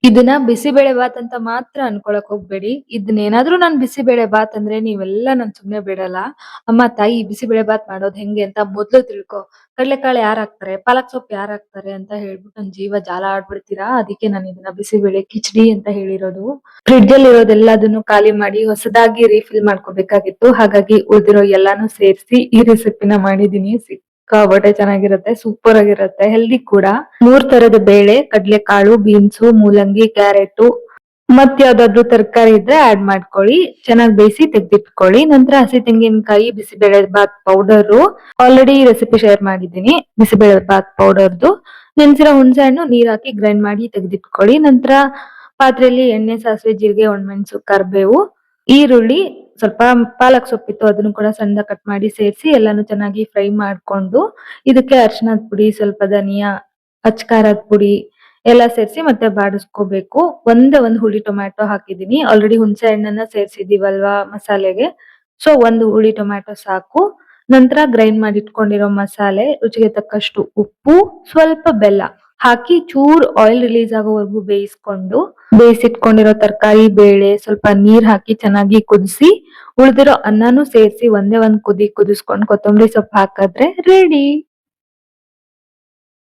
ಇದನ್ನ ಬಿಸಿಬೇಳೆ ಬಾತ್ ಅಂತ ಮಾತ್ರ ಅನ್ಕೊಳಕ್ ಹೋಗ್ಬೇಡಿ. ಇದನ್ನೇನಾದ್ರೂ ನಾನ್ ಬಿಸಿಬೇಳೆ ಬಾತ್ ಅಂದ್ರೆ ನೀವೆಲ್ಲ ನಾನ್ ಸುಮ್ನೆ ಬಿಡಲ್ಲ. ಅಮ್ಮ ತಾಯಿ ಬಿಸಿಬೇಳೆ ಬಾತ್ ಮಾಡೋದ್ ಹೆಂಗೆ ಅಂತ ಮೊದ್ಲು ತಿಳ್ಕೊ. ಕಡ್ಲೆಕಾಳು ಯಾರ್ ಹಾಕ್ತಾರೆ, ಪಾಲಕ್ ಸೊಪ್ಪು ಯಾರ್ ಹಾಕ್ತಾರೆ ಅಂತ ಹೇಳ್ಬಿಟ್ಟು ನನ್ ಜೀವ ಜಾಲ ಆಡ್ಬಿಡ್ತೀರಾ. ಅದಕ್ಕೆ ನಾನು ಇದನ್ನ ಬಿಸಿಬೇಳೆ ಕಿಚಡಿ ಅಂತ ಹೇಳಿರೋದು. ಫ್ರಿಡ್ಜ್ ಅಲ್ಲಿ ಇರೋದೆಲ್ಲದನ್ನು ಖಾಲಿ ಮಾಡಿ ಹೊಸದಾಗಿ ರೀಫಿಲ್ ಮಾಡ್ಕೋಬೇಕಾಗಿತ್ತು. ಹಾಗಾಗಿ ಉಳಿದಿರೋ ಎಲ್ಲಾನು ಸೇರಿಸಿ ಈ ರೆಸಿಪಿನ ಮಾಡಿದೀನಿ. ಸಿಕ್ಕಾಪಟ್ಟೆ ಚೆನ್ನಾಗಿರುತ್ತೆ, ಸೂಪರ್ ಆಗಿರುತ್ತೆ, ಹೆಲ್ದಿ ಕೂಡ. 3 ತರದ ಬೇಳೆ, ಕಡ್ಲೆಕಾಳು, ಬೀನ್ಸು, ಮೂಲಂಗಿ, ಕ್ಯಾರೆಟ್ ಮತ್ ಯಾವ್ದಾದ್ರು ತರಕಾರಿ ಇದ್ರೆ ಆಡ್ ಮಾಡ್ಕೊಳ್ಳಿ. ಚೆನ್ನಾಗಿ ಬೇಯಿಸಿ ತೆಗ್ದಿಟ್ಕೊಳ್ಳಿ. ನಂತರ ಹಸಿ ತೆಂಗಿನಕಾಯಿ, bisibele bath powder already recipe share ಮಾಡಿದ್ದೀನಿ. ಬಿಸಿಬೇಳೆ ಬಾತ್ ಪೌಡರ್ದು ನೆನ್ಸಿರೋ ಹುಣಸೆ ಹಣ್ಣು ನೀರ್ ಹಾಕಿ ಗ್ರೈಂಡ್ ಮಾಡಿ ತೆಗ್ದಿಟ್ಕೊಳ್ಳಿ. ನಂತರ ಪಾತ್ರೆಯಲ್ಲಿ ಎಣ್ಣೆ, ಸಾಸಿವೆ, ಜೀರಿಗೆ, ಒಣಮೆಣಸು, ಕರ್ಬೇವು, ಈರುಳ್ಳಿ, ಸ್ವಲ್ಪ ಪಾಲಕ್ ಸೊಪ್ಪಿತ್ತು ಅದನ್ನು ಕೂಡ ಸಣ್ಣದಾಗಿ ಕಟ್ ಮಾಡಿ ಸೇರಿಸಿ ಎಲ್ಲಾನು ಚೆನ್ನಾಗಿ ಫ್ರೈ ಮಾಡ್ಕೊಂಡು ಇದಕ್ಕೆ ಅರಿಶಿಣದ ಪುಡಿ, ಸ್ವಲ್ಪ ಧನಿಯಾ, ಅಚ್ಚ ಖಾರದ ಪುಡಿ ಎಲ್ಲ ಸೇರಿಸಿ ಮತ್ತೆ ಬಾಡಿಸ್ಕೋಬೇಕು. ಒಂದೇ ಒಂದು ಹುಳಿ ಟೊಮ್ಯಾಟೊ ಹಾಕಿದೀನಿ. ಆಲ್ರೆಡಿ ಹುಣಸೆ ಹಣ್ಣನ್ನ ಸೇರ್ಸಿದೀವಲ್ವಾ ಮಸಾಲೆಗೆ, ಸೊ ಒಂದು ಹುಳಿ ಟೊಮ್ಯಾಟೊ ಸಾಕು. ನಂತರ ಗ್ರೈಂಡ್ ಮಾಡಿ ಇಟ್ಕೊಂಡಿರೋ ಮಸಾಲೆ, ರುಚಿಗೆ ತಕ್ಕಷ್ಟು ಉಪ್ಪು, ಸ್ವಲ್ಪ ಬೆಲ್ಲ ಹಾಕಿ ಚೂರ್ ಆಯಿಲ್ ರಿಲೀಸ್ ಆಗೋವರೆಗೂ ಬೇಯಿಸ್ಕೊಂಡು ಬೇಯಿಸಿಟ್ಕೊಂಡಿರೋ ತರಕಾರಿ, ಬೇಳೆ, ಸ್ವಲ್ಪ ನೀರ್ ಹಾಕಿ ಚೆನ್ನಾಗಿ ಕುದಿಸಿ ಉಳಿದಿರೋ ಅನ್ನನೂ ಸೇರಿಸಿ ಒಂದೇ ಒಂದ್ ಕುದಿ ಕುದಿಸ್ಕೊಂಡು ಕೊತ್ತಂಬರಿ ಸೊಪ್ಪು ಹಾಕಿದ್ರೆ ರೆಡಿ.